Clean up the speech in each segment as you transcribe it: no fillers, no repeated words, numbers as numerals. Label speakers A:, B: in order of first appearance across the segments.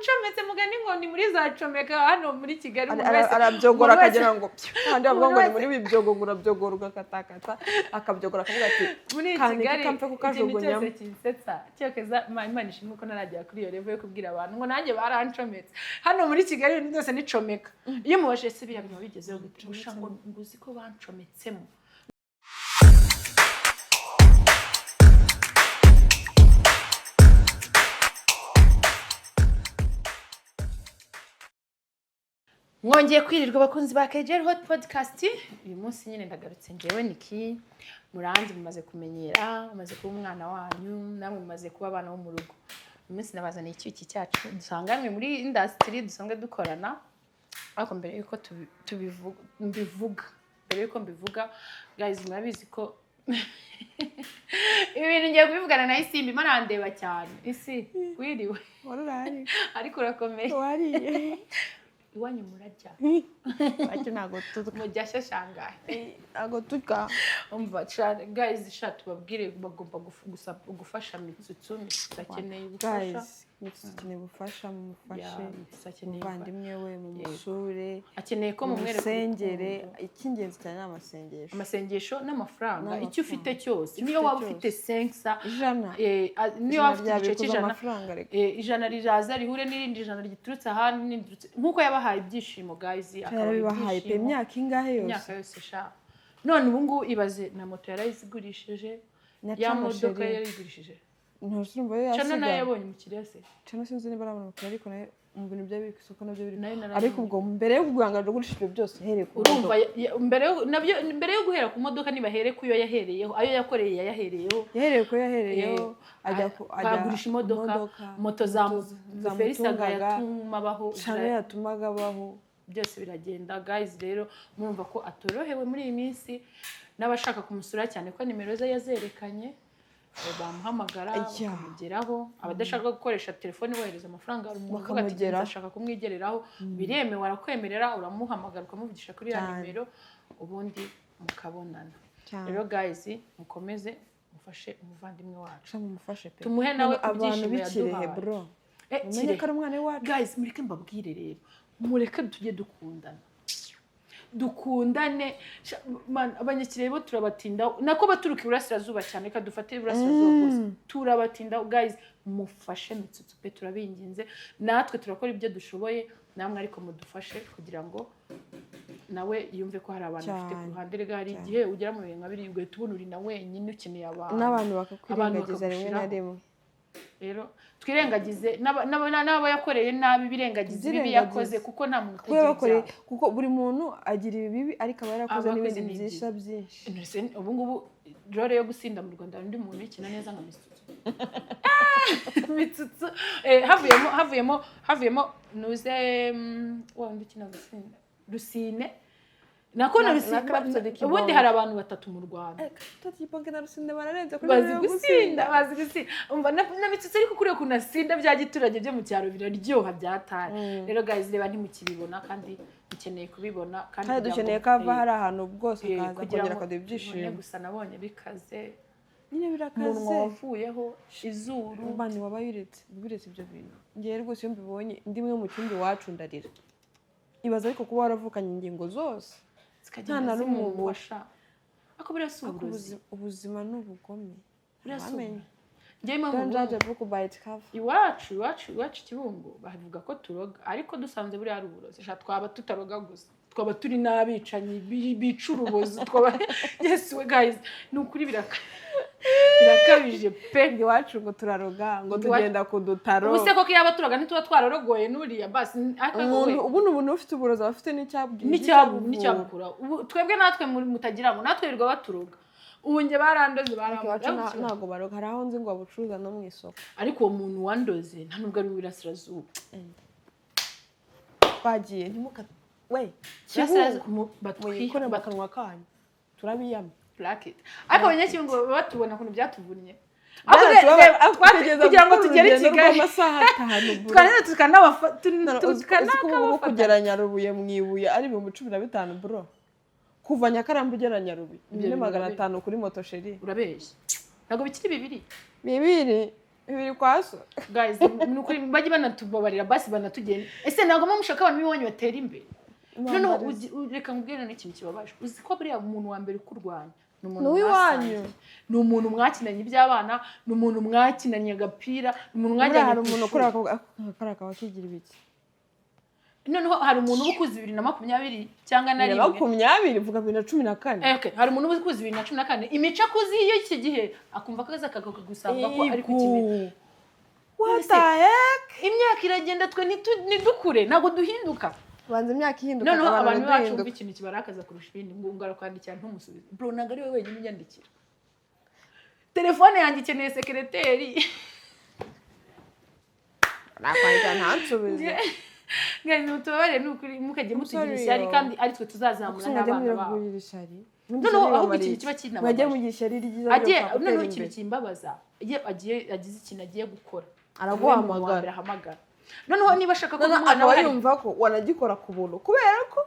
A: ucometse mugani ngo ni muri za comeka hano muri Kigali
B: umuntu wese arabyogora akagira ngo kandi avuga ngo ni muri bibyogo urabyogora ugatakata akabyogora akavuga ati
A: muri Kigali kampe kukajugunyamo kinsetsa cyokeza Imana ishimwe ko narajya kuri iyo level yo kubwira abantu ngo nanjye barancometse hano muri Kigali ibintu byose ni comeka iyo mubashe se biyabyo bigezeho gutusha ngo nguzi ko bancometsemo. Mwongeye kwirirwa bakunzi ba KJ Hot Podcast. Uyu munsi nyine ndagarutse njewe Niki. Muranzi mumaze kumenyera, mumaze kuba umwana wanyu, namwe mumaze kuba abana bo mu rugo. Uyu munsi nabazaniye icyuki cyacu dusanganwe muri industry dusanzwe dukorana. Ariko mbere yuko mbivuga guys murabizi ko ibintu ngiye kubivugana na Isimbi marandeba cyane. Isi wiriwe.
B: Warurari.
A: Ariko urakomeye.
B: Wariye.
A: Iwanyu murajya
B: bacyo nago
A: mujyashya shangahe
B: ago tuka
A: umva guys shatu babwire bagomba gufasha Mitsutsu akeneye ubufasha
B: Mitsutsu ubufasha mu mufashe
A: muvandimwe
B: we mu mushure
A: akeneye ko mu
B: mwerekere icy'ingenzi cyane
A: amasengesho n'amafaranga icyo ufite cyose niyo waba ufite 5
B: ijana
A: niyo waba ufite igice cy'ijana ijana riraza rihure n'irindi ijana rigiturutse ahandi nkuko yabahaye ibyishimo guys
B: akabahaye pe imyaka ingahe
A: yose sha none ubu ngubu ibaze na moto yarayizigurishije ya modoka yarayigurishije
B: ntusurumva yo
A: cyane nayo yabonye umukiriya se
B: cyane sinzi niba aramukira ariko nayo mu bintu bya biki soko nabyo biri ariko ubwo mbere yo kugangara gurisha ibyo byose hereye ku
A: urumva mbere yo guhera ku modoka niba here ku yo yahereyeho ayo yakoreye yahereyeho ajya gurisha imodoka moto za Ferisaga yatumabaho
B: cyane yatumaga baho
A: byose biragenda guys rero murumva ko atorohewe muri iyi minsi n'abashaka kumusura cyane ko nimero ze yazerekanye bamuhamagara bakamugeraho abadashaka gukoresha telefone bohereza amafaranga umuntu ashaka kumwigereraho biremewe arakwemerera uramuhamagara ukamuvugisha kuri ya nimero ubundi mukabonana rero guys mukomeze mufashe umuvandimwe wacu
B: mumufashe pe
A: tumuhe nawe
B: abantu bikirehe bro umenye ko ari umwana wacu
A: guys mureke mbabwire rero mureke tujye dukundane abanyakiriye bo turabatinda nako baturuka iburasirazuba cyane ka dufate iburasirazuba bose turabatinda guys mufashe Mitsutsu pe turabinginze natwe turakora ibyo dushoboye namwe ariko mudufashe kugira ngo nawe yumve ko hari abantu bafite ku ruhande rega hari igihe ugera mu bintu abiribwe tubona uri na wenyine ukeneye abantu
B: n'abantu bakakwirengagiza rimwe na rimwe
A: rero twirengagize n'abo yakoreye nabi birengagize bibi yakoze kuko nta muntu
B: utagira kuko buri muntu agira ibibi ariko aba yarakoze n'ibindi byinshi
A: ubu ngubu rore yo gusinda mu Rwanda undi muntu ikina neza nka Mitsutsu havuyemo nuze wa undi kina gusinda Rusine nakona ubundi hari abantu batatu mu Rwanda
B: tatiponke na Rusine bararenze kuri
A: bazi gusinda umva na Mitsutsu ariko kuri ko nasinda bya giturage byo mu cyaro biraryoha byatari rero guys reba ntimukibibona kandi ukeneye kubibona
B: kandi dukeneye kava hari ahantu bwose kaza kugira ko ibyishimo
A: gusa nabonye bikaze
B: nyine birakaze
A: umuntu wavuyeho izuru
B: bani wabayiretse ibyo bintu ngiye rwose iyo mbibonye ndimwe mu cyumba wacu ndarira ibaza ariko kuba waravukanye ingingo zose
A: nta n'umubasha ako birasuburuzi
B: ubuzima n'ubugome
A: birasuburuzi
B: ngiye mpamvu buku bite cover
A: iwacu Kibungo bavuga ko turoga ariko dusanze buri ari uburozi twaba tutaroga gusa twaba turi n'abicanyi bicurubozi twaba yes we guys nukuri birakabije pe
B: iwacu ngo turaroga ngo tugenda kudutaro
A: ubuse koko yaba turaga ntituba twarorogoye nuriya basi
B: umuntu ufite uburozi afite
A: n'icyabukura twebwe natwe mutagira ngo natwe birirwa baturoga ubu nge barandoze
B: ntabwo baroga hari aho nzi ngo babucuruza no mu isoko
A: ariko uwo muntu wandoze nta nubwo ari Iburasirazuba
B: bagiye we
A: batwikora
B: mu kanwa kanyu turabiyama
A: bracket ariko abanyakibungo batubona kuntu byatuvunnye
B: kugira ngo tugere i Kigali amasaha 5
A: tukanaba
B: kugera Nyarubuye mwibuye ari 15 bro kuva Nyakarambu ugera Nyarubuye 500 kuri moto sheri
A: urabeshya ntago bikiri bibiri
B: bibiri kwa so
A: guys nukuri bajye banatubabarira basi banatugenda ese ntabwo mushaka abantu bibonye batera imbere noneho reka ngubwire n'ikintu kibabaje uzi ko buriya umuntu wa mbere ukurwanya ni umuntu mwakinanye iby'abana ni umuntu mwakinanye agapira ni umuntu mwajyanye
B: ku muntu ukora akaba akigira ibiki
A: noneho hari umuntu ubukuzi 2020 cyangwa na
B: 2020 vuga 2014
A: okay hari umuntu ubukuzi 2014 imico akuzi iyo iki gihe akumva kaza kagusanga ko ari kukimenya
B: what the heck
A: imyaka iragenda twe nidukure nago duhinduka
B: banze imyaka ihinduka
A: noneho abantu bacumva ikintu kibarakaza kurusha ibindi ngo ngarakwandikira ntumusubize bro naga ari wewe wenyine unyandikira telefone yanjye ikeneye sekreteri
B: nakwandika ntansubize
A: Guys, mutubare nukuri mukajye mutugira ishyari kandi ari twe tuzazamura n'abana babo. Noneho aho ikintu kiba kinaba.
B: Bajye mu gishyari ryiza.
A: Noneho ikintu kimbabaza. Agize ikintu agiye gukora.
B: Araguhamagara.
A: Noneho niba ashaka ko
B: umwana we yumva ko wanagikora ku buntu kubera ko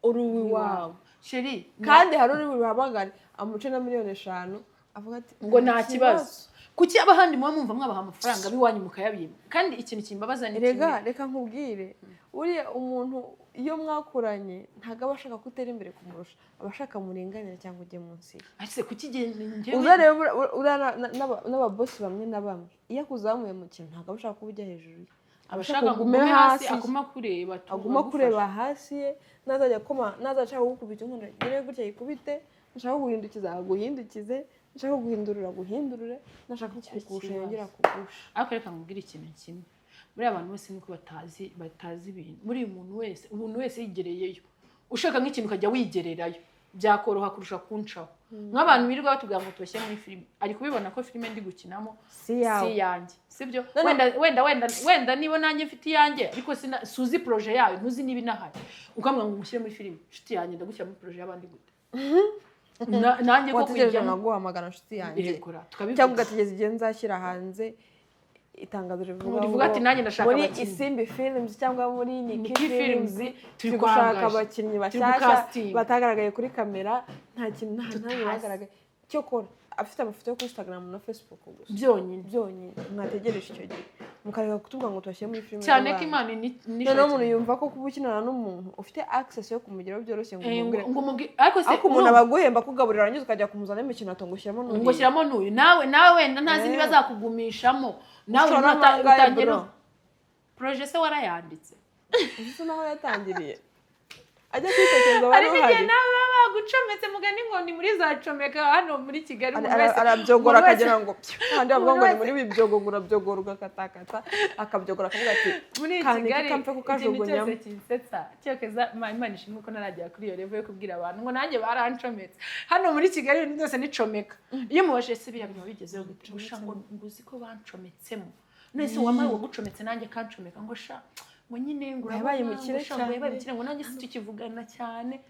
B: uri uwiwawe.
A: Sheri,
B: kandi hari uri buhamagare amuce na 5,000,000 avuga ati
A: ngo nta kibazo. Kuki abahandi muba mumva mwabaha amafaranga biwanyu mukayabima kandi ikintu kimbabaza ni
B: reka nkubwire uriya umuntu iyo mwakuranye ntago abashaka kutera imbere kumurusha abashaka murenganira cyangwa ujye munsi
A: ase kuki ngewe
B: n'aba boss bamwe na bamwe iyo kuzamuye mu kintu ntago abashaka kubujya hejuru
A: abashaka gume hasi aguma
B: kureba hasi ye nazajya koma nazashaka gukubita umuntu gire gutya yikubite nshaka guhindukiza guhindukize nshaka guhindurure nashaka kugusha yongera kugusha
A: ariko reka ngubwire ikintu kimwe muri abantu bose nuko batazi ibintu muri umuntu wese yigereyeyo ushaka nk'ikintu kajya wigererayo byakoroha kurusha kuncaho nk'abantu birirwa batubwira ngo tubashye muri filime ari kubibona ko filime ndi gukinamo si yanjye sibyo wenda niba nanjye mfite iyanjye ariko suzi projet yayo ntuzi niba inahari ukamwa ngo mushyire muri filime inshuti yanjye ndagushyira muri projet y'abandi gute nanjye ko
B: kujya naguhamagara inshuti yanjye cyangwa ugategeza igihe nzashyira hanze itangazo rivuga
A: ati nanjye ndashaka
B: muri Isimbi Films cyangwa muri Niki Films turi gushaka abakinnyi bashyashya batagaragaye kuri kamera nta kintu bagaragaye cyo kora afite amafoto yo kuri Instagram na Facebook gusa byonyine mwategereje icyo gihe mukareka kutubwa ngo tubashyire muri filime
A: cyane ko Imana ni
B: umuntu yumva ko kuba ukinana n'umuntu ufite access yo kumugeraho byoroshye
A: ngo ariko se
B: umuntu abaguhemba kugaburira arangiza ukajya kumuzana imikino atongushyiramo
A: n'uyu nawe ntazi niba azakugumishamo nawe utangira projet se warayanditse
B: uzi naho yatangiriye ajya kwitekereza wari uhari
A: nawe bagucometse mugani ngo ni muri za comeka hano muri Kigali
B: arabyogora akagira ngo kandi avuga ngo ni muri bibyogogura byogora ugatakata akabyogora akavuga ati
A: muri Kigali kampe kukajugunyamo kinsetsa cyokeza Imana ishimwe ko narajya kuri iyo level yo kubwira abantu ngo nanjye barancometse hano muri Kigali ibintu byose ni comeka iyo mubashe se biriya bintu bigezeho gutusha ngo nguzi ko bancometsemo nese wamaye gucometse nanjye kancomeka ngo sha ngo nyine ngo
B: yabaye mukire
A: cyane ngo nanjye si tukivugana cyane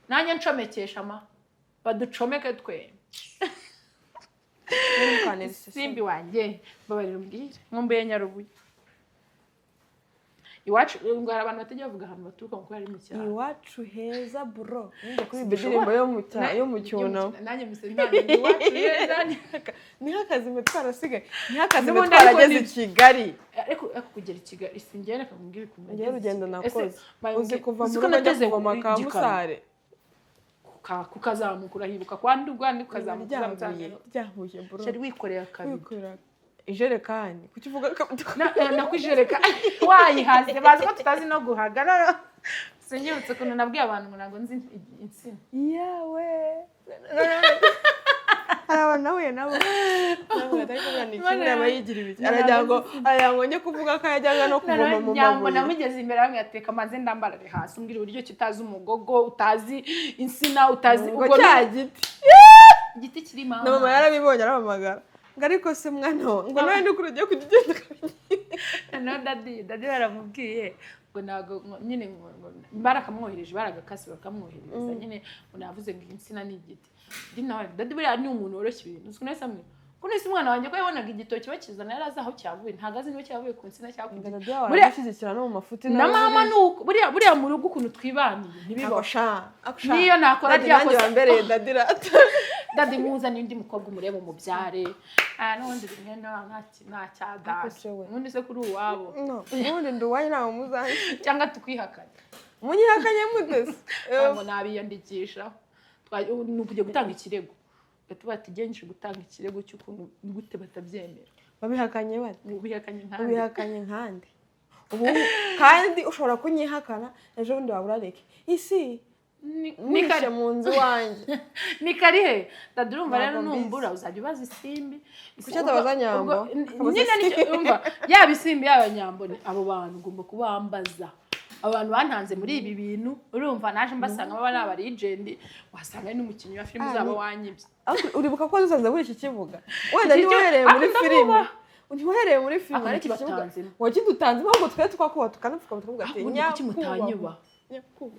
A: nanjye ncomekesha baducomeke twe Simbi wanjye babarira umbwire nkumbuye Nyarubuye iwacu ngo hari abantu batajya bavuga ahantu baturuka ngo ari mu cyaro
B: iwacu heza bro ninde kuri indirimbo yo mu cyuno
A: nanjye musema iwacu heza
B: ni hakazi mutwarasigaye ni hakazi mutwarageze Kigali
A: ariko kugera i Kigali singene akambwira kumenya
B: ngiye rugendo nakoze uzi kuva mu rugo njya kuvoma ka Musare
A: kukazamuka urahibuka kwandi ugwandi kukazamuka
B: ryahuye bro
A: cyari wikoreye akabi
B: ijerekani kukivuga
A: nakwijerekani wayihaze bazi ko tutazi no guhagarara sinyutse kuno nabwiye abantu ngo nago nzi insina
B: yawe nawe nabo bayigira ibiki arajango njye kuvuga ko yajyaga no kuvoma mu mabuye
A: namugeze imbere hamwe yateka maze ndambarare hasi umbwira uburyo kitazi umugogo utazi insina utazi
B: ubwo cya
A: igiti kirimo
B: na mama yarabibonye arabamagara ariko se mwana ngo nawe ndi kurujye kugenda
A: no dadi baramubwiye ngo nago nyine barakamwohereje baragakasi bakamwohereza nyine ngo navuze ngo insina ni igiti dadi buriya ni umuntu woroshye ibintu uzi neza mwe kuno isi umwana wanjye ko yabonaga igitoki bakizana yarazi aho cyavuye ntago azi niba cyavuye ku nsina cyakuze
B: buriya yashizikira no mu mafuti
A: na mama nuko buriya mu rugo ukuntu twibaniye ntibibaho niyo nakora
B: ryakoze mbere dadira
A: dadi muza n'indi mukobwa umureba umubyare n'ubundi rimwe nta cyadashe ubundi se kuri uwabo
B: ubundi ndi uwanyu ntawe muzanye
A: cyangwa tukwihakanye
B: munyihakanye mutese
A: ngo nabiyandikishaho ni ukujya gutanga ikirego tuba tugenje gutanga ikirego cy'ukuntu gute batabyemera
B: babihakanye bate
A: ubihakanye
B: nkande ubu kandi ushobora kunyihakana ejo bundi waburareke isi nikare mu nzu wanjye
A: ni karihe ndadurumva rero numbura uzajya ubaza isimbi
B: kucyo tabaza nyambo
A: nyine nicyo umva yaba isimbi yaba nyambo abo bantu ugomba kubambaza abantu bantanze muri ibi bintu urumva naje mbasanga baba ari abaregendi wasanga ari n'umukinnyi wa filime zabo wanyibye
B: uribuka ko dusanze muri iki kibuga wenda ntiwahereye muri filime ntiwahereye muri filime
A: ariko ikibuga
B: wakidutanze ngo twe twakuba tukanapfuka tukavuga ati
A: nyakubahwa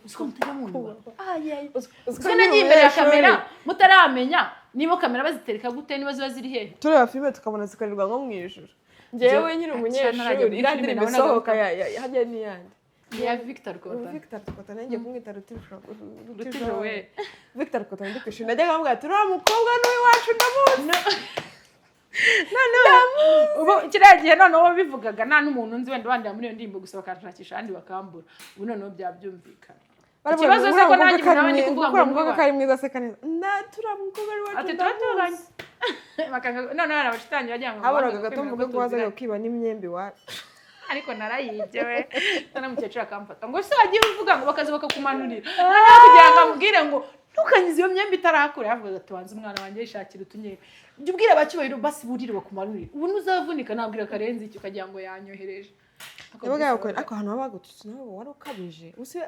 A: usko mutajya mu nyubako usko nagiye imbere ya kamera mutaramenya niba kamera bazitereka gute niba ziba ziri hehe
B: tureba filime tukabona zikorerwa nko mu ijuru njyewe nyine umunyeshuri irandira ibisohoka hajya n'iyandi
A: ya Victor
B: Kota nanjye kumwita Rutijoro we Victor Kota ndi kwishuri najyaga mvuga ati uriya mukobwa n'uyu wacu ndamuzi
A: ubu kiragiye noneho bivugaga nta n'umuntu nzi wenda wandira muri iyo ndirimbo gusa bakashakisha ahandi bakambura ubu noneho byabyumvikana ikibazo se ko nanjye nawe ndi kuvuga ngo
B: umukobwa kari mwiza se kaneza natura mukobwa ari wacu
A: ati turatuganye bakanga noneho hari abashitanyi bagira ngo
B: abaraga gatomvuga ko wazaga kwiba n'imyembe wacu
A: ariko narayibye we sana mukecuru akamfata ngo se wagiye uvuga ngo bakaza bakakumanurira kugira ngo amubwire ngo ntukanyize iyo myembe itarakura yavugaga tubanze umwana wanjye yishakira utunyembe ujye ubwira abacyubahiro basi burire bakumanurira ubu nuzavunika nabwira Karenzi icyo kagira ngo yanyohereje
B: ako hantu babagututse nabo wari ukabije use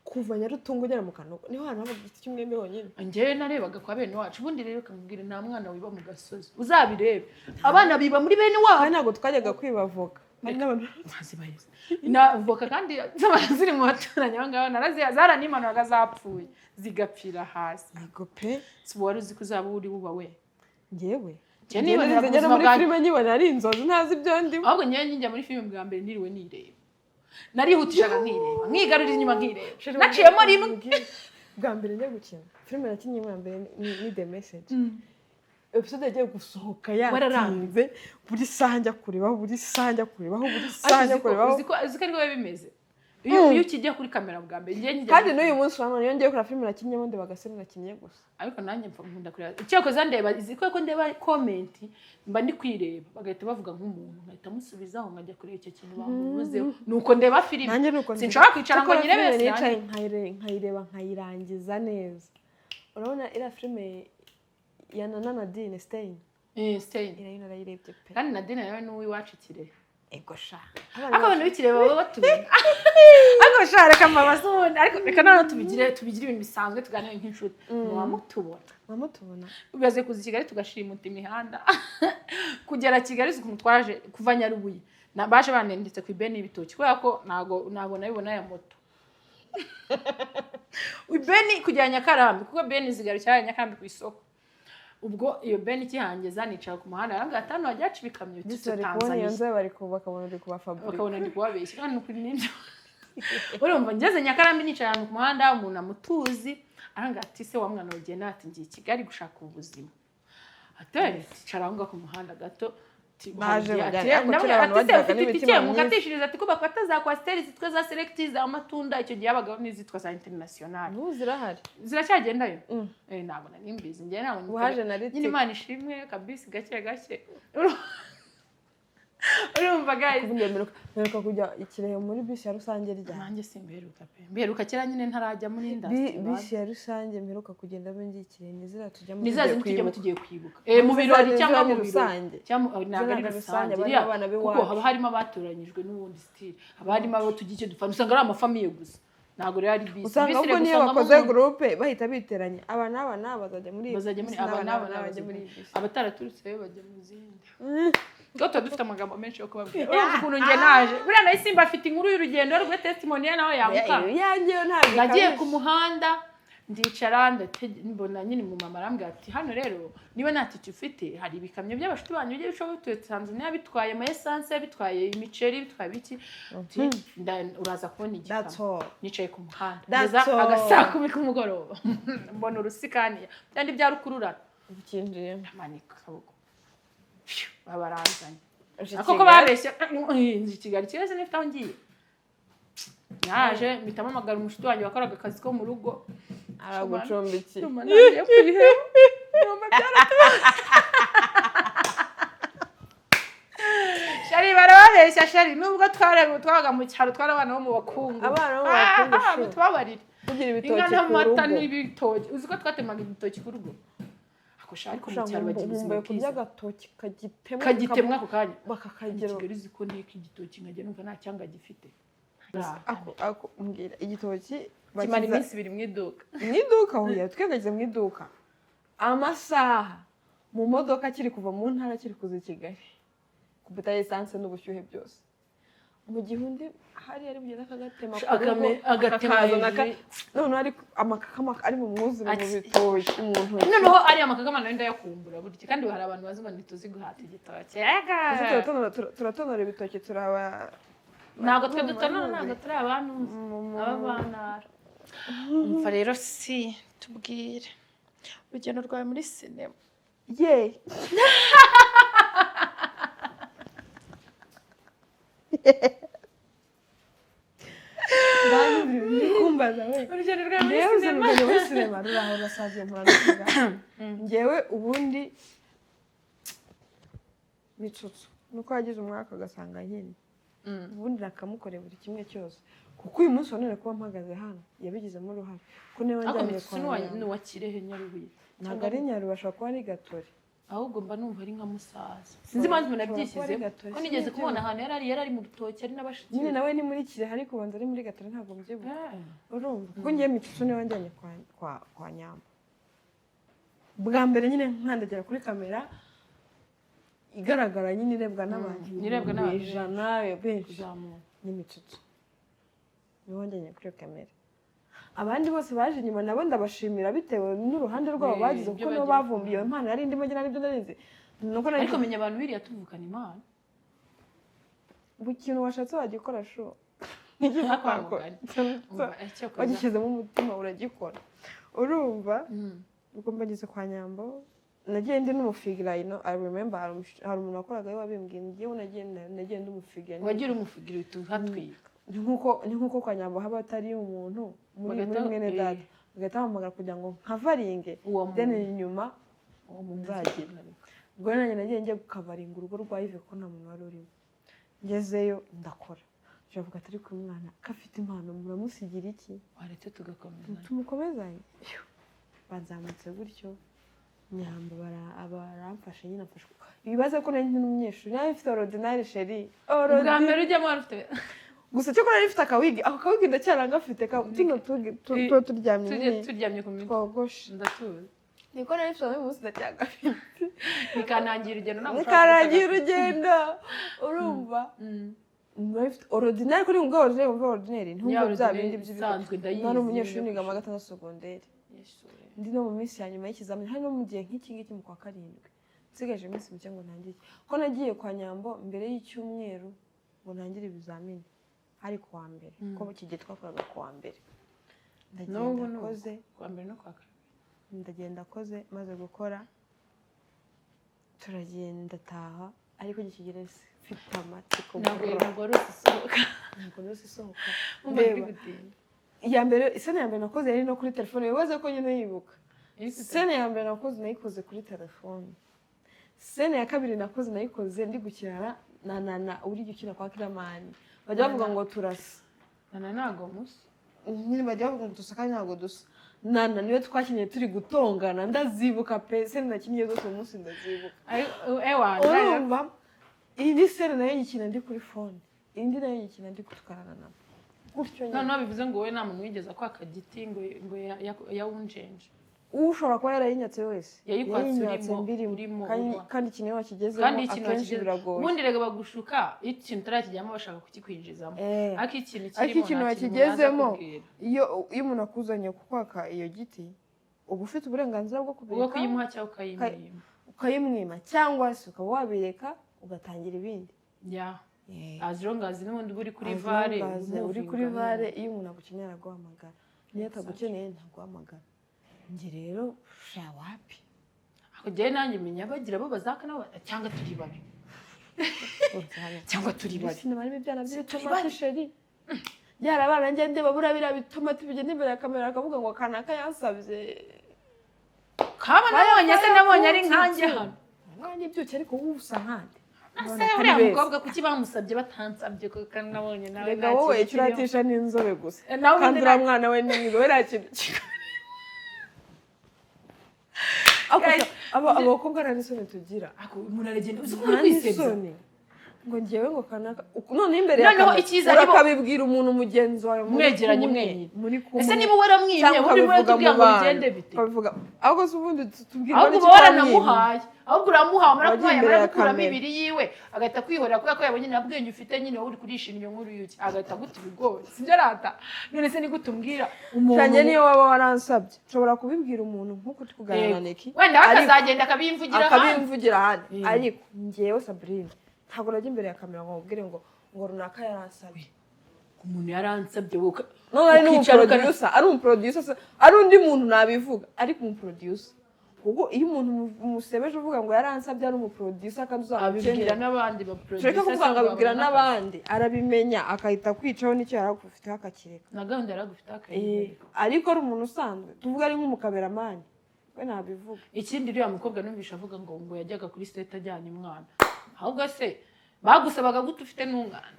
B: kuva Nyarutungo ugera mu Kanogo niho hantu babagututse cy'umwembe honyine
A: njyewe narebaga kwa bene wacu ubundi rero kamubwira nta mwana wiba mu gasozi uzabirebe abana biba muri bene wabo
B: ntabwo twajyaga kwibavoka
A: voka kandi ziri mu baturanyi aho ngaho zaranimanuraga zapfuye zigapfira hasi
B: yego pe
A: si wari uzi ko uzaba uri buba we
B: njyewe
A: njye
B: muri filime nyibona ari inzozi ntazi ibyo ndimo
A: ahubwo njyewe njya muri filime bwa mbere niriwe nireba narihutishaga nkireba nkigarurira inyuma nkireba naciyemo rimwe
B: bwa mbere njya gukina filime nakinnye bwa mbere ni The Message episode yagiye gusohoka yatinze buri saha njya kurebaho buri saha njya kurebaho buri saha njya kurebaho
A: uzi ko ariko bimeze iyo ukijya kuri kamera bwa mbere njye njya
B: kandi n'uyu munsi urabona iyo ngiye kuri filime nakinnye ndi bagasema nakinnye gusa
A: ariko nanjye mfa nkunda kureba cyako zandeba izi ko ndeba comment mba ndi kwireba bagahita bavuga nk'umuntu ngahita musubizaho nkajya kureba icyo kintu bamuvuzeho nuko ndeba filime sinshobora kwicara ngo nyirebe
B: nkayireba nkayirangiza neza urabona ira filime ya Nadine Stein ira narayirebye pe
A: kandi Nadine yawe n'uwi wacu Kirehe
B: ego sha
A: abantu bikireba baba batubona ariko sha reka mabasone ariko reka none tubigire ibintu bisanzwe tuganire nk'inshuti
B: mwamutubona
A: ubaze kuza Kigali tugashimuta imihanda kugera Kigali twaje kuva Nyarubuye baje banendetse ku ibeni y'ibitoki kubera ko nago nabibona ya moto ibeni kujya Nyakarambi kuko beni zigarukira Nyakarambi ku isoko ubwo iyo beni kihangeza nicara ku muhanda aranga atano wajyaca ibikamyo
B: cyose Tanzania yanze bari bakabona ndi kuba fabric
A: bakabona ndi kubabeshya kandi kuri nibyo urumva ngeze Nyakarambi nicara ahantu ku muhanda umuntu amutuzi aranga ati se wa mwana ugenda ati ngiye Kigali gushaka ubuzima atari ticara aho ku muhanda gato
B: baje bajya
A: mukatishiriza ati ko bakata za kwasteri zitwa za selecti za amatunda icyo gihe abagabo n'izitwa za international
B: zirahari
A: ziracyagendayo ntabwo nimbizi ngiye ntabwo
B: waje nari
A: nyine Imana ishimwe kabisi gake urumva guys
B: mperuka kujya Ikirehe muri bisi ya rusange rya
A: nanjye simberuka pe mberuka kera nyine ntarajya muri industry
B: bisi ya rusange mperuka kugenda bengi Ikirehe nizira tujyamo
A: tugiye kwibuka mu birori cyangwa mu rusange cyangwa ntabwo rusange kuko haba harimo abatoranyijwe n'ubundi style haba harimo abo tugiye icyo dufana usanga ari amafamiye gusa ntabwo rero ari bisi
B: usanga ubwo niyo bakoze groupe bahita biteranya aba bazajya muri
A: abataraturutse bajya mu zindi Gato dufite amagambo menshi yo kubabwira. Urumva ukuntu nge naje. Buriya nayo Simba afite inkuru y'urugendo rwe testimonial nawe yamuka.
B: Yangiyo ntabwo.
A: Nagiye ku muhanda ndicara mbona nyine mu mama arambwira ati hano rero niba nta titi ufite hari ibikamyo by'abashuti banyu bigiye bishoboye Tanzania bitwaye ama essence bitwaye imiceri bitwaye biki uraza kubona igikamyo nicaye ku muhanda neza agasaha 10 kumugoroba mbona urusikaniya byandi byarukururana
B: ukinjiyemo
A: amanika akaboko babarazanye
B: Uje
A: ako ko babeshye inzu Kigali kireze nifite aho ngiye naje mpitamo amagara umushuti wanjye wakoraga akazi ko mu rugo
B: aragucumbikiye
A: nagiye kwiheba Shari barabeshya Shari nubwo twabaga mu cyaro twari abana bo mu bakungu
B: abana bo mu bakungu
A: tubabarira
B: kugira ibitoki
A: inka
B: ku
A: n'amata
B: rugo
A: n'ibitoki uzi ko twatemaga ibitoki ku rugo ako Shari ko mu cyaro bagira ubuzima
B: kurya
A: bwiza
B: agatoki
A: kagitemwa ako kanya
B: bakakagira
A: Kigali uzi ko nteka igitoki nkajya numva nta cyanga gifite
B: ako mbwira igitoki
A: kimara iminsi 2 mu iduka
B: mu iduka huye twegageze mu iduka amasaha mu modoka kiri kuva mu ntara kiri kuza i Kigali kubita essence n'ubushyuhe byose mu gihe undi hari ari bugenda akagatema none ari amakakama ari mu mwuzure mu bitoki umuntu
A: noneho ari amakakama nayo ndayakumbura burya kandi hari abantu bazi ngo ntituzi guhata igitoki
B: turatonora ibitoki turaba
A: ntabwo twe dutonora ntabwo turi abantu abana umva rero si tubwire urugendo rwawe muri sinema
B: ye kumbaza we
A: urugendo rwawe muri
B: sinema ruraho rasaje muravuga ngewe ubundi bicutsu nuko yagize umwaka agasanga nyine ubundi nakamukoreye buri kimwe cyose kuko uyu munsi wanone kuba mpagaze hano yabigizemo uruhare ko niba njyanye kwa
A: n'uwa Kirehe Nyarubuye
B: ntabwo ari Nyarubuye ashobora kuba ari Gatore
A: ahubwo mba numva ari nka musaza sinzi impamvu nabyishyize ko nigeze kubona ahantu yari ari mu rutoki ari n'abashiki
B: nyine nawe ni muri Kirehe ariko ubanza ari muri Gatore ntabwo mbyibuka urumva kuko ngiye micutsu niba njyanye kwa Nyamba bwa mbere nyine nkandagera kuri kamera igaragara nyine irebwa n'abantu ijana benshi n'imicutsu niho njyanye kuri kamera abandi bose baje inyuma nabo ndabashimira bitewe n'uruhande rwabo bagize kuko nabo bavumbiye iyo mpano yari ndimo ngira n'ibyo narize
A: ariko menya abantu biriya tuvukana impano
B: buri kintu washatse wagikora sho wagishyizemo umutima uragikora urumva ubwo mbageze kwa Nyambo nagiye ndi n'umufigirayino I remember hari umuntu wakoraga we wabimbwiye ngiye nagiye ndi umufigirayino
A: wagira umufigiro tuhatwika
B: ni nkuko kwa Nyambo haba atari umuntu muri mwene data bagahita bahamagara kugira ngo nkavaringe then inyuma nzagira ubwo nanjye nagiye njye gukavaringa urugo rwa Yves ko nta muntu wari urimo ngezeyo ndakora ndavuga ati ariko umwana kafite impano muramusigira iki
A: waretse tugakomeza
B: tumukomezanye banzamutse gutyo Nyamba baramfashe nyine afashwe ibibazo ko nari n'umunyeshuri nawe mfite ordinaire chérie
A: ubwa mbere ujyamo warufite
B: gusa cyo ko nari mfite akawigi ako kawigi ndacyaranga afite turyamye
A: ku mitwe
B: twogoshe
A: ndatuzi
B: niko nari mfite uyu munsi ndacyagafite
A: bikanangira urugendo ntabwo
B: bikarangira urugendo urumva ordinaire kuri ngo ordinaire ntumva bya bindi
A: bisanzwe ndayizi
B: nari umunyeshuri niga mu gatandatu secondaire ndi no mu minsi ya nyuma y'ikizamini hari no mu gihe nk'iki ngiki mu kwa 7 nsigaje iminsi mike ngo ntangire ko nagiye kwa Nyambo mbere y'icyumweru ngo ntangire ibizamini hari kuwa mbere ko kigiye twakoraga kuwa mbere ndagenda koze
A: kuwa mbere no kwa kabiri
B: ndagenda koze maze gukora turagenda taha ariko gikigere mfite amatsiko
A: ntabwo rusisohoka
B: mbeba iya mbere isene ya mbere nakoze yari no kuri telefone bibaze ko nyine yibuka sene ya mbere nakoze nayikoze kuri telefone sene ya kabiri nakoze nayikoze ndi gukirana na uri gukina kwa Kiramani bajya bavuga ngo turasa
A: ntago musa
B: nyine bajya bavuga ngo dusa kandi ntago dusa niwe twakinnye turi gutongana ndazibuka pe sene nakinnye zose umunsi ndazibuka urumva iyi sene nayo nyikina ndi kuri phone indi nayo nyikina ndi kutukarana nabo
A: noneho bivuze ngo wowe nta muntu wigeze kwaka giti ngo yawunjenje
B: ushobora kuba yarayinyatse wese
A: yayikwatse urimo
B: kandi ikintu wakigezemo akenshi biragoye
A: ubundi rega bagushuka iyo ikintu utarakijyamo bashaka kukikwinjizamo ariko
B: ikintu wakigezemo iyo umuntu akuzanye kukwaka iyo giti uba ufite uburenganzira bwo
A: kuyimuha cyangwa
B: ukayimwima cyangwa se ukaba wabireka ugatangira ibindi
A: as long as n'ubundi uri kuri vare
B: iyo umuntu agukenera guhamagara niyo atagukeneye ntaguhamagara njye rero wapi
A: ako kujyayo nanjye menya bagira bo bazaka nabo cyangwa turi babi cyangwa turi babi
B: sinema arimo ibyana by'itomati sheri byarabana njye ndeba buriya biriya bitomati bigenda imbere ya kamera akavuga ngo kanaka yansabye
A: kaba nabonye se nabonye ari nkanjye hano
B: nkanjye byuke ariko wowe usa nkande
A: ase uriya mukobwa kuki bamusabye batansabye ko kandi nabonye nawe
B: rega wowe icyo uratisha n'inzobe gusa
A: nawe
B: kandi uriya mwana we n'inzobe nta kintu abakobwa nta n'isoni tugira
A: umuntu aragenda uzi ko uri kwisebya
B: ngo ngewe ngo kanaka none imbere ya kamera urakabibwira umuntu mugenzi wawe
A: mwegeranye mwenyine
B: muri kumwe
A: ese niba waramwimye uri muri tubwira ngo bigende bite
B: bavuga ahubwo se ubundi tubwira
A: ahubwo waranamuhaye ahubwo uramuhaye amaramuhaye amarakuramo ibiri yiwe agahita kwihorera kubera ko yabonye nta bwenge ufite nyine uri kurisha inyo nkuru yuki agahita guta ibigori sibyo rata none se ni gute umbwira umuntu
B: cyane niyo waba waransabye ushobora kubibwira umuntu nk'uko turi kuganira na Neki
A: wenda akazagenda akabimvugira
B: ahandi ariko ngewe Sabrine ntabwo najya imbere ya kamera ngo mubwire ngo runaka yaransabye
A: umuntu yaransabye wowe
B: none ari n'umuproducer ari umuproducer ari undi muntu nabivuga ariko umuproducer ubwo iyo umuntu umusebeje uvuga ngo yaransabye ari umuproducer kandi
A: uzabibwira n'abandi ba producer
B: reka kuvuga ngo abibwira n'abandi arabimenya akahita kwicaho n'icyo yaragufiteho akakireka
A: na gahunda yaragufiteho akayireka
B: ariko ari umuntu usanzwe tuvuga ari nk'umukameramani we nabivuga
A: ikindi uriya mukobwa numvisha avuga ngo yajyaga kuri state ajyanye umwana ahubwo se bagusabaga gute ufite n'umwana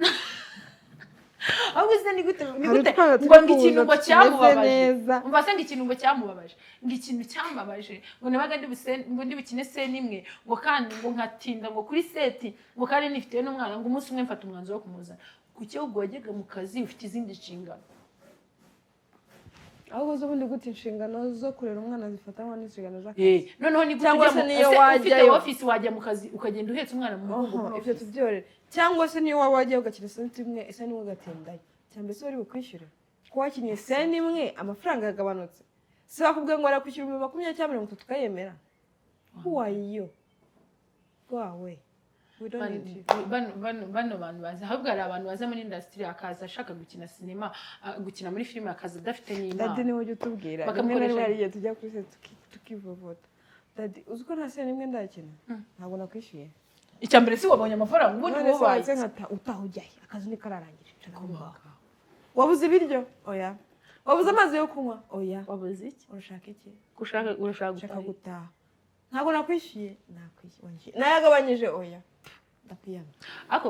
A: ahubwo se ni gute ngo ikintu ngo cyamubabaje umva se ngo ikintu ngo cyamubabaje ngo ikintu cyambabaje ngo nabaga ndi bukine sene imwe ngo kandi ngo nkatinda ngo kuri seti ngo kandi nifite n'umwana ngo umunsi umwe mfata umwanzuro wo kumuzana kuki ubwo wajyaga mu kazi ufite izindi nshingano
B: ahubwo zo bundi gute inshingano zo kurera umwana zifatanywa n'inshingano z'akazi
A: noneho ni gute ufite office wajya mu kazi ukagenda uhetse umwana mu mugongo
B: ibyo tubyorere cyangwa se niyo waba wajyayo ugakina senti imwe ese niwe ugatindayo cyangwa se wari bukwishyure ko wakinnye senti imwe amafaranga yagabanutse si bakubwiye ngo arakwishyura 20 cyangwa 30 ukayemera wayo wawe
A: bano bantu baza ahubwo hari abantu baza muri industry akaza ashaka gukina sinema gukina muri filime akaza adafite n'imana
B: dadi niwe ujya utubwira bakamukoresha igihe tujya kuri set tukivovota dadi uzi ko nta sene imwe ndakina ntabwo nakwishyuye
A: icya mbere si wabonye amafaranga ubundi
B: wowe waje nkata utahujyaye akazi ni kararangije wabuze ibiryo oya wabuze amazi yo kunywa oya
A: wabuze iki
B: urashaka iki
A: urashaka
B: gutaha ntabwo nakwishyuye nakwishyuye nayagabanyije oya ndakuyana
A: ako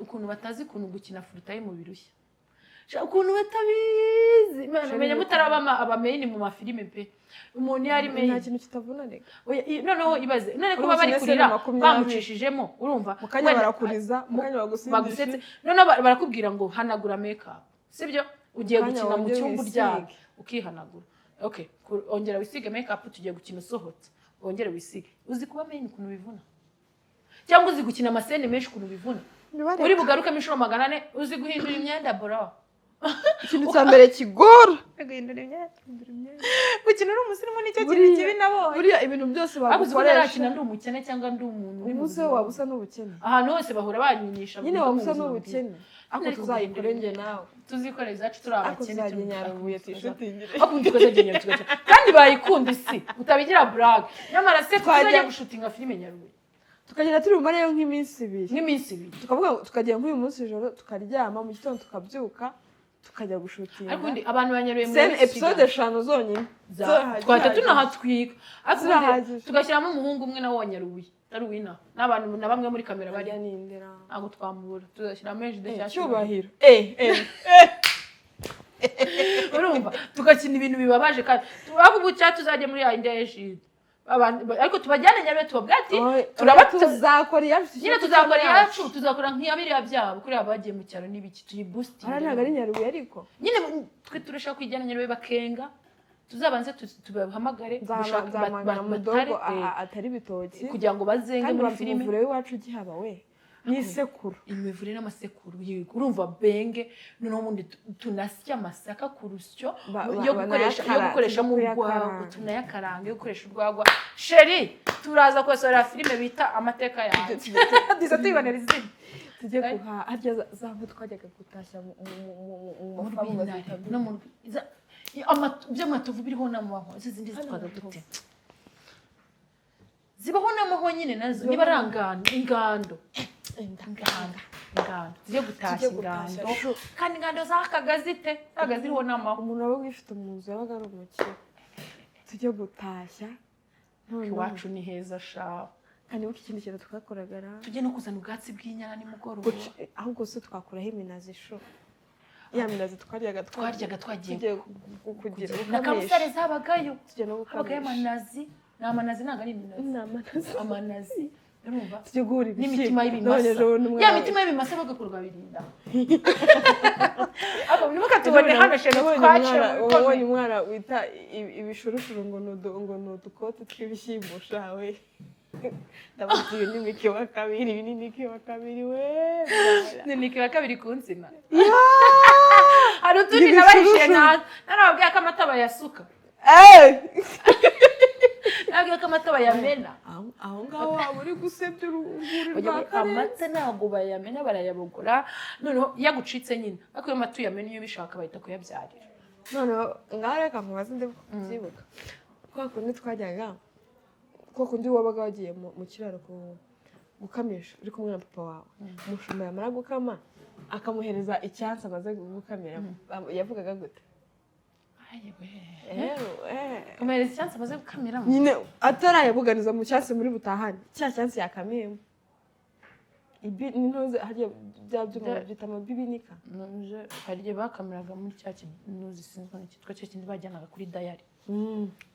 A: ukuntu batazi ukuntu gukina full time birushya ukuntu batabizi menya mutaraba abameni mu mafilime pe umuntu yari meni
B: nta kintu kitavuna reka
A: noneho ibaze none ko bari kurira bamucishijemo urumva
B: mukanya barakuriza mukanya bagusindishe
A: none barakubwira ngo hanagura makeup sibyo ugiye gukina mu cyumba ryawe ukihanagura okay ongera wisige makeup tugiye gukina usohotse wongere wisige uzi kuba meni ukuntu bivuna cyangwa uzi gukina amasene menshi ukuntu bivuna uri bugaruke inshuro 400 uzi guhindura imyenda bro
B: ikintu cya mbere kigora
A: guhindura imyenda gukina uri umusirimu nicyo kintu kibi nabonye
B: buriya ibintu byose bagukoresha
A: ndi umukene cyangwa ndi umuntu
B: umunsi we wabusa n'ubukene
A: ahantu hose bahura banyinisha
B: nyine wabusa n'ubukene ako tuzayikore nge nawe
A: tuzikore izacu turi abakene
B: tuzagenyaruye tishutingire
A: akundi tuzagenyara tugakina kandi bayikunda isi utabigira brag nyamara se twajya gushutinga filime nyaruye
B: tukagenda turi bumareyo nk'iminsi
A: 2
B: tukavuga tukagenda nk'uyu munsi ijoro tukaryama mu gitondo tukabyuka tukajya gushutinga
A: ariko abantu banyaruye muri
B: episode 5 zonyine
A: twahita tunahatwika tugashyiramo umuhungu umwe na wonyaruye ari wina n'abantu na bamwe muri kamera bari
B: nindera
A: ntago twamubura tuzashyiramo ejo de
B: cyubahiro
A: urumva tugakina ibintu bibabaje kandi tubavuga cya tuzajya muri ya indeje ariko tubajyane nyabe tubabwati
B: tuzakora iyacu
A: nyine tuzakora iyacu tuzakora nk'iyabiriya byabo kuri abagiye mu cyaro n'ibiki tuyiboosting
B: ntabwo ari nyaruye ariko
A: nyine twe turashaka kwijyana nyaruye bakenga tuzabanze tubahamagare
B: nzamagana mu dogo atari bitoki
A: kugira ngo bazenge muri filime
B: kandi iwacu gihaba we n'isekuru
A: imivure n'amasekuru urumva benge noneho ubundi tunasya amasaka ku rusyo yo gukoresha mu rwagwa tunayakaranga yo gukoresha urwagwa sheri turaza kosorera filime bita amateka yanjye diza tuyibonera izina
B: tujye guha harya zamwe twajyaga gutashya mu mafamu
A: no mu by'amatovu biriho n'amabaho zindi zitwaza dute zibaho n'amaho nyine nazo niba ari ingando tujye gutashya ingando kandi ingando zakaga zite zaga ziriho n'amaho
B: umuntu aba wifite mu nzu yabaga ari umukire tujye gutashya
A: iwacu ni heza sha
B: kandi buki ikindi kintu twakoraga
A: tujye no kuzana ubwatsi bw'inyana nimugoroba
B: ahubwo se twakuraho iminazi sho ya minazi twaryaga
A: twagiye
B: kugira
A: na kamusare zabagayo habagayo amanazi n'amanazi ntabwo ari iminazi amanazi urumva
B: tujye guhura
A: n'imitima y'ibimasa ya mitima y'ibimasa bagakurwa birinda abo nimuka tubone hano sheno twaciye
B: ubonye umwana wita ibishurushuru ngo ni udukoti tw'ibishyimbo shawe ndabagiye n'imiki wa kabiri binini wa kabiri we
A: n'imiki wa kabiri ku nsina hari utundi nabahishe narababwiye ko amata bayasuka nabwiye ko amata bayamena
B: aho ngaho waba uri gusebya urwuri rwa kare
A: amata ntabwo bayamena barayabogora noneho iyo agucitse nyine ariko iyo amata uyamena iyo bishaka bahita kuyabyarira
B: noneho ngaho reka nkubaze ndabyibuka kwa kundi twajyaga kwa kundi wabaga wagiye mu kiraro gukamisha uri kumwe na papa wawe umushumba yamara gukama akamuhereza icyansi amaze gukamira yavugaga gute
A: amuhereza icyansi amaze gukamiramo
B: nyine atarayabuganiza mu cyansi muri butahane cya cyansi yakamiyemo n'intuze hariya bya byuma byita amabibinika
A: hari igihe bakamiraga muri cya kinuzi sinzi cyitwa cya kindi bajyanaga kuri dayari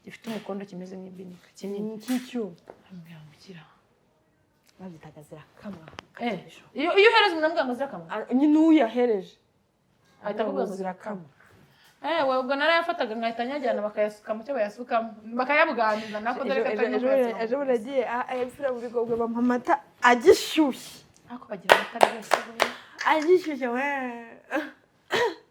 A: gifite umukondo kimeze nk'ibinika kinini
B: cy'icyuma
A: amwambukira
B: babyitaga zirakamwa
A: iyo uhereza umuntu amubwira ngo zirakamwa
B: nyine uyahereje
A: ahita avuga ngo zirakamwa we ubwo narayafataga nkahita nyajyana bakayasuka mu cyo bayasukamo bakayabuganiza nako dore
B: ejo buragiye ebifura buri gobwe bampa amata agishyushye
A: ako bagira amata rwose
B: agishyushye we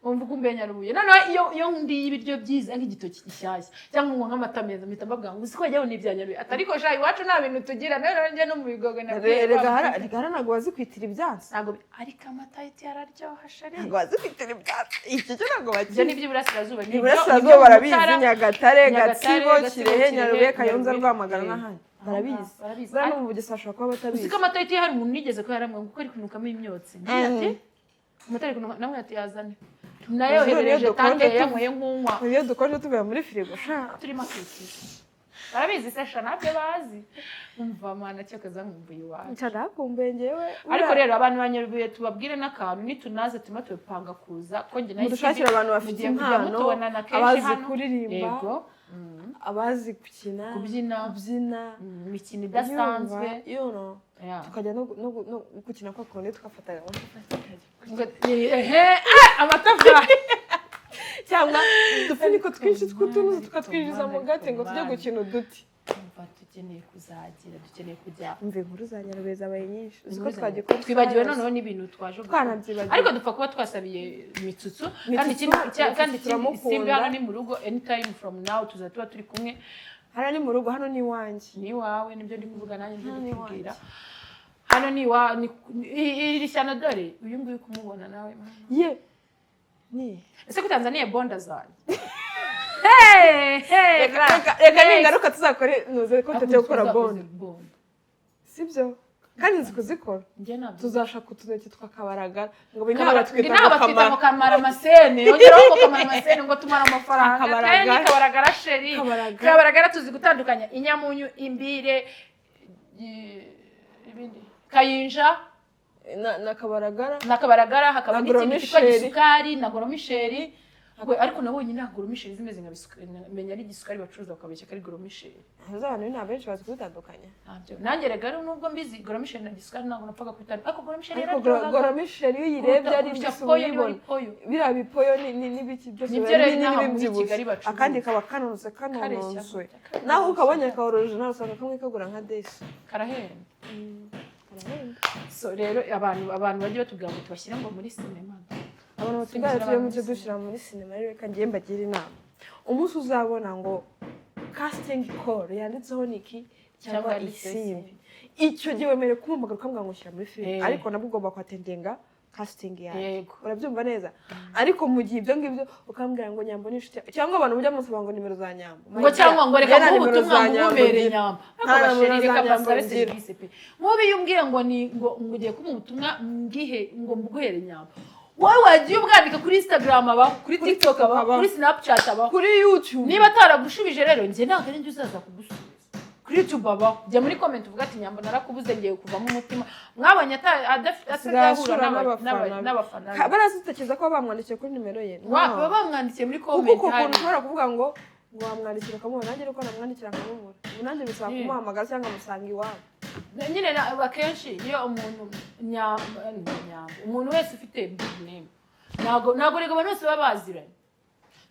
A: umva uko umbenya rubuye noneho iyo ndiye ibiryo byiza nk'igitoki gishyashya cyangwa ngo nk'amata meza mpita mbabwira ngo usiko wajyaho n'ibyanyaruye atariko sha iwacu nta bintu tugira rero njye no mu bigogo na
B: rega ntabwo bazikwitira ibyansi
A: ntabwo ariko amata yiti yararyoha shari
B: ntabwo bazikwitira ibyansi iki cyo ntabwo bakizi
A: ibyo ni iby'iburasirazuba
B: iburasirazuba barabizi Nyagatare Gatsibo Kirehe Nyarubuye Kayonza Rwamagana n'ahandi barabizi buriya no mu Bugesera bashobora kuba batabizi
A: usiko amata yiti hari umuntu nigeze ko yaramwe kuko ari kunukamo imyotsi ati amata ari kunuka namwe ati yazane nayo hereje tande yanyweye nk'unywa
B: iyo dukonje tuvuye muri firigo
A: turimo akikije barabizi se sha nabyo bazi umva mana cyakaza nkumbuye iwacu
B: cyarakumbuye ngewe
A: ariko rero abantu banyarubuye tubabwire n'akantu nitunaze tuma tubipanga kuza ko nge nayo
B: dushakira abantu bafite impano abazi kuririmba abazi kubyina
A: imikino idasanzwe
B: tukajya no gukina kwa kundi twafataga
A: amatafari
B: cyangwa udufuniko twinshi tw'utunuzi tukatwinjiza mu gati ngo tujye gukina uduti
A: dukeneye kuzagira dukeneye kujya
B: umva inkuru za Nyarubuye zabaye nyinshi
A: uziko twagikora twibagiwe noneho n'ibintu twaje ariko dupfa kuba twasabiye imitsutsu kandi simbi hano ni mu rugo anytime from now tuzatuba turi kumwe
B: hano ni mu rugo hano ni iwanjye
A: ni iwawe nibyo ndi kuvuga nanjye ndi kubwira hano ni iri shyano dore uyu nguyu kumubona nawe
B: ye
A: ese ko Tanzania bonda zanjye
B: reka ningaruka tuzakore nuze ko tugiye gukora bonda sibyo kandi nzi kuzikora tuzashaka utuneke twakabaragara ngo binaha batwita
A: mu kamara amasene yongeraho ngo kamara amasene ngo tumara amafaranga kandi kabaragara sheri kabaragara tuzi gutandukanya inyamunyu imbire ibindi kayinja
B: na
A: kabaragara hakaba n'ikindi cyitwa gisukari na goromisheri ariko nabonye nta goromisheri zimeze nka bisukari menya ari gisukari bacuruza bakabeshya ko ari goromisheri
B: abantu ni abenshi bazi kubitandukanya
A: nanjye rero nubwo mbizi goromisheri na gisukari ntabwo napfaga kubitandukanya ariko goromisheri
B: goromisheri iyo uyirebye ari ibisa uyibona biriya bipoyo n'ibiki byose
A: nibyo rero inaha muri Kigali bacuruza
B: akandi kaba kanonze naho ukabonye akaworoje nawe usanga kamwe kagura nka desi
A: karahenda so rero abantu bagiye batubwira ngo tubashyire ngo muri sinema
B: abantu basigaye turimo dushyira muri sinema reka ngiye mbagira inama umunsi uzabona ngo casting call yanditseho niki cyangwa isimbi icyo gihe wemerewe kumuhamagara ukamubwira ngo shyira muri filime ariko nabwo ugomba kwatendinga casting yawe urabyumva neza ariko mu gihe ibyo ngibyo ukambwira ngo Nyambo ni inshuti cyangwa abantu mujya musaba ngo nimero za Nyambo
A: ngo cyangwa ngo reka mu butumwa ngubere Nyambo akabashirire kabasabe service pe mubi yumbwiye ngo ni ngo ugiye ku butumwa ngihe ngo mbuguhere Nyambo wowe wagiye ubwandika kuri Instagram abaho kuri TikTok abaho kuri Snapchat abaho
B: kuri YouTube
A: niba ataragushubije rero njye ntabwo ari njye uzaza kugusubiza kuri YouTube abaho jya muri comment uvuga ati Nyambo narakubuze ngiye kuvamo umutima mwabonye atazahura n'abafana
B: barasutekereza ko bamwandikiye kuri nimero ye
A: baba bamwandikiye muri comment
B: kuko ukuntu ushobora kuvuga ngo wamwandikira ukamubona nanjye uko namwandikira akamubura ubu nanjye bisaba kumuhamagara cyangwa amusanga iwabo
A: nyine akenshi iyo umuntu wese ufite name ntabwo reka abantu bose baba baziranye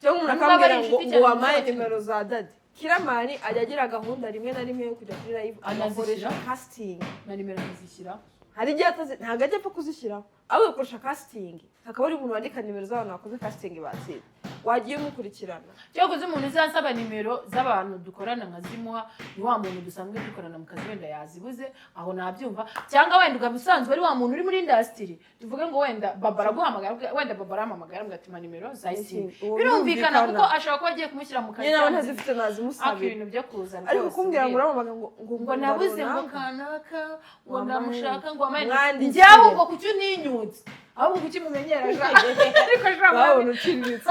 B: cyangwa umuntu akambwira ngo wamaye nimero za Dadi Kiramani ajya agira gahunda rimwe na rimwe yo kujya kuri live anakoresha casting
A: na nimero azishyira
B: hari igihe ntabwo ajya apfa kuzishyiraho ahubwo akoresha casting hakaba ari umuntu wandika nimero z'abantu bakoze casting batsinze wagiye umukurikirana
A: cyangwa uzi umuntu uzansaba nimero z'abantu dukorana nkazimuha ni wa muntu dusanzwe dukorana mu kazi wenda yazibuze aho nabyumva cyangwa wenda ugabusanzwe ari wa muntu uri muri industry tuvuge ngo wenda Baba araguhamagara wenda Baba arampamagara mugatuma nimero zayisine birumvikana kuko ashaka ko agiye kumushyira mu kazi
B: nyine abantu zifite nazimusabira
A: ibintu byo kuzana
B: ariko kumbwira ngo uramubaga
A: ngo nabuze ngo kanaka ngo ndamushaka ngo amane njyaho ngo kucyo ninyutse ahubwo kuki mumenyera ariko
B: babona uciriritse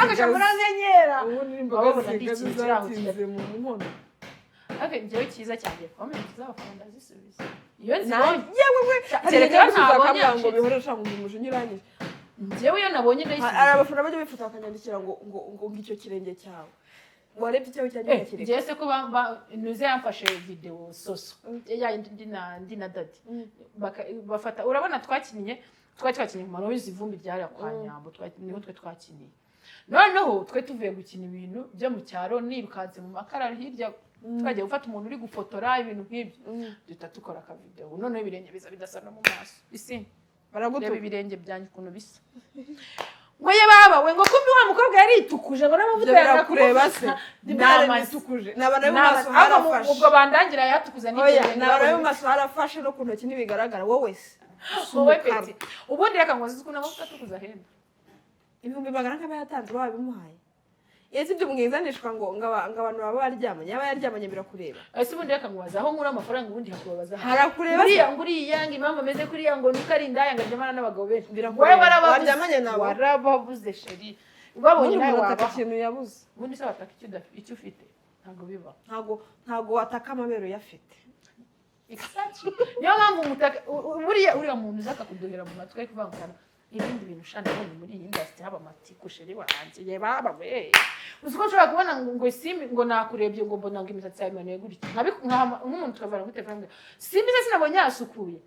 A: akasha muramenyera
B: ubu ni imboga zigazize mu nkono
A: njyewe cyiza cyane comment z'abafana ndazisubiza iyo
B: yewe tereka ntabonye ngo bihoresha ngo umujunyiranyije
A: njyewe iyo nabonye ndayisubiza
B: ari abafana bajya bifuza akanyandikira ngo icyo kirenge cyawe warebye icyo cyane kirenge
A: njye se ko nuze yamfashe video soso ndi na Dadi bafata urabona twakinnye ku mano y'izivumbi ryari kwa Nyambo niho twakiniye noneho tuvuye gukina ibintu byo mu cyaro nirukanze mu makara hirya twagiye gufata umuntu uri gufotora ibintu nk'ibyo duhita dukora aka video noneho ibirenge biza bidasa no mu maso isi baragutuba ibirenge byanjye ukuntu bisa ngo ye babawe ngo kumbi wa mukobwa yaritukuje ngo n'amavuta
B: yarakureba se naritukuje nabana mu maso harafashe
A: ubwo bandangira yatukuza n'ibirenge
B: nabana mu maso harafashe no ku ntoki nibigaragara wowe se
A: wowe peti ubundi reka ngo zizi ko n'amavuta atukuza henda
B: ibihumbi magana nk'aba yatanze babimuhaye yesi ibyo mwizanishwa ngo abantu baba baryamanye yaba yaryamanye birakureba
A: ese ubundi reka ngo aho nkura amafaranga ubundi hakubabaza
B: harakureba
A: nguriya ngo impamvu ameze kuriya ngo nuko ari indaya ngo aryamana n'abagabo benshi
B: birakureba waryamanye nabo
A: warababuze sheri ubabonye nawe
B: wataka ikintu yabuze
A: ubundi se wataka icyo ufite ntabwo biba
B: ntabwo wataka amabero yafite
A: niyo mpamvu umutaka uriya muntu uzaka kuduhera mu matwi kuvangana ibindi bintu ushana none muri iyi industry haba amatiku sheri wanjye ye baba we uziko ushobora kubona ngo simbi ngo nakurebye ngo mbona ngo imisatsi yawe imanuye gutya nk'umuntu tukavana kuri telefone simbi se sinabonye yasukuye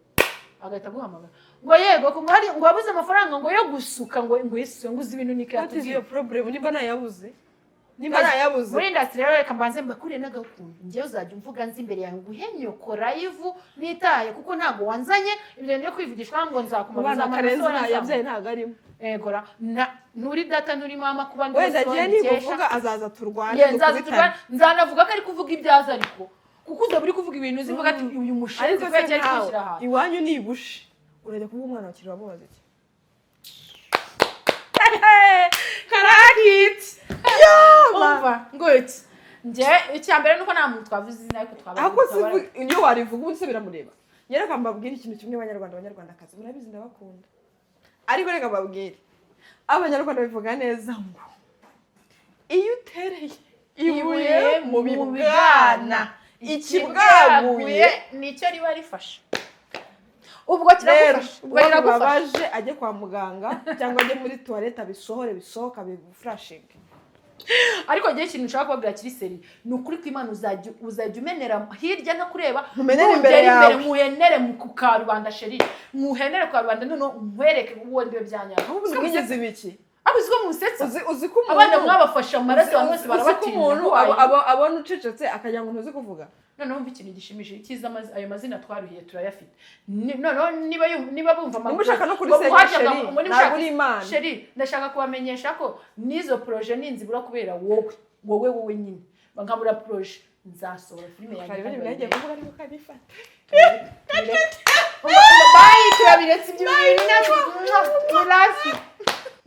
A: agahita guhamagara ngo yego ko ngo wabuze amafaranga ngo yo gusuka ngo yisuye ngo uzi ibintu nikatubwiye
B: iyo problem niba nayabuze
A: muri industry rero reka mbanze mbakuriye n'agakundu njyewe uzajya umvuga nzi imbere yawe guhenyokora ivu nitaye kuko ntabwo wanzanye ibyo ngiye kwivugishwa ngo nzakumaza
B: amarenzo yabyaye ntabwo arimo
A: egora nuri data nuri mama kuba
B: ndi wenda giye nibuvuga azaza turwane
A: nzanavuga ko ari kuvuga ibyaza ariko kuko uza buri kuvuga ibintu uzivuga ati uyu mushinzi ko yagiye kwishyira ahantu
B: iwanyu nibushi urajya kuvuga umwana wakiri wamubaza iki
A: karakiti umva ngwiki nje icyambere nuko nta muntu twavuze izina ariko twabaye
B: ako iyo warivuga ubundi se biramureba nyereka mbabwira ikintu kimwe abanyarwandakazi murabizi ndabakunda ariko reka mbabwire abanyarwanda bivuga neza ngo iyo utereye ibuye mu bibwana ikibwaguye
A: nicyo riba rifashe ubwo kiragufasha ubwo
B: babaje ajye kwa muganga cyangwa ajye muri toilette abisohore bisohoka bigufrashinge
A: ariko gihe ikintu nshaka kubabwira kiri seri ni ukuri ko Imana uzajya umenera hirya no kureba
B: imbere
A: muhenere ku karubanda sheri muhenere ku karubanda none nkwereke uwo ndiwe byanyaka
B: ubuze mwigeze ibiki
A: abuziko musetsa
B: uzi ko
A: abana mwabafasha amaraso abantu bose barabatinya
B: umuntu abona ucecetse akagira ngo ntuzi kuvuga
A: noneho umva ikintu gishimishije cyiza ayo mazina twaruhiye turayafite noneho niba bumva
B: amakuru mushaka no kurisenya sheri ntabwo uri Imana
A: sheri ndashaka kubamenyesha ko n'izo projet ninzibura kubera wowe nyine nkabura projet nzasohora filime yanjye
B: hari ibintu nagiye kuvuga ariko kanifata
A: bayi turabiretse ibyo bintu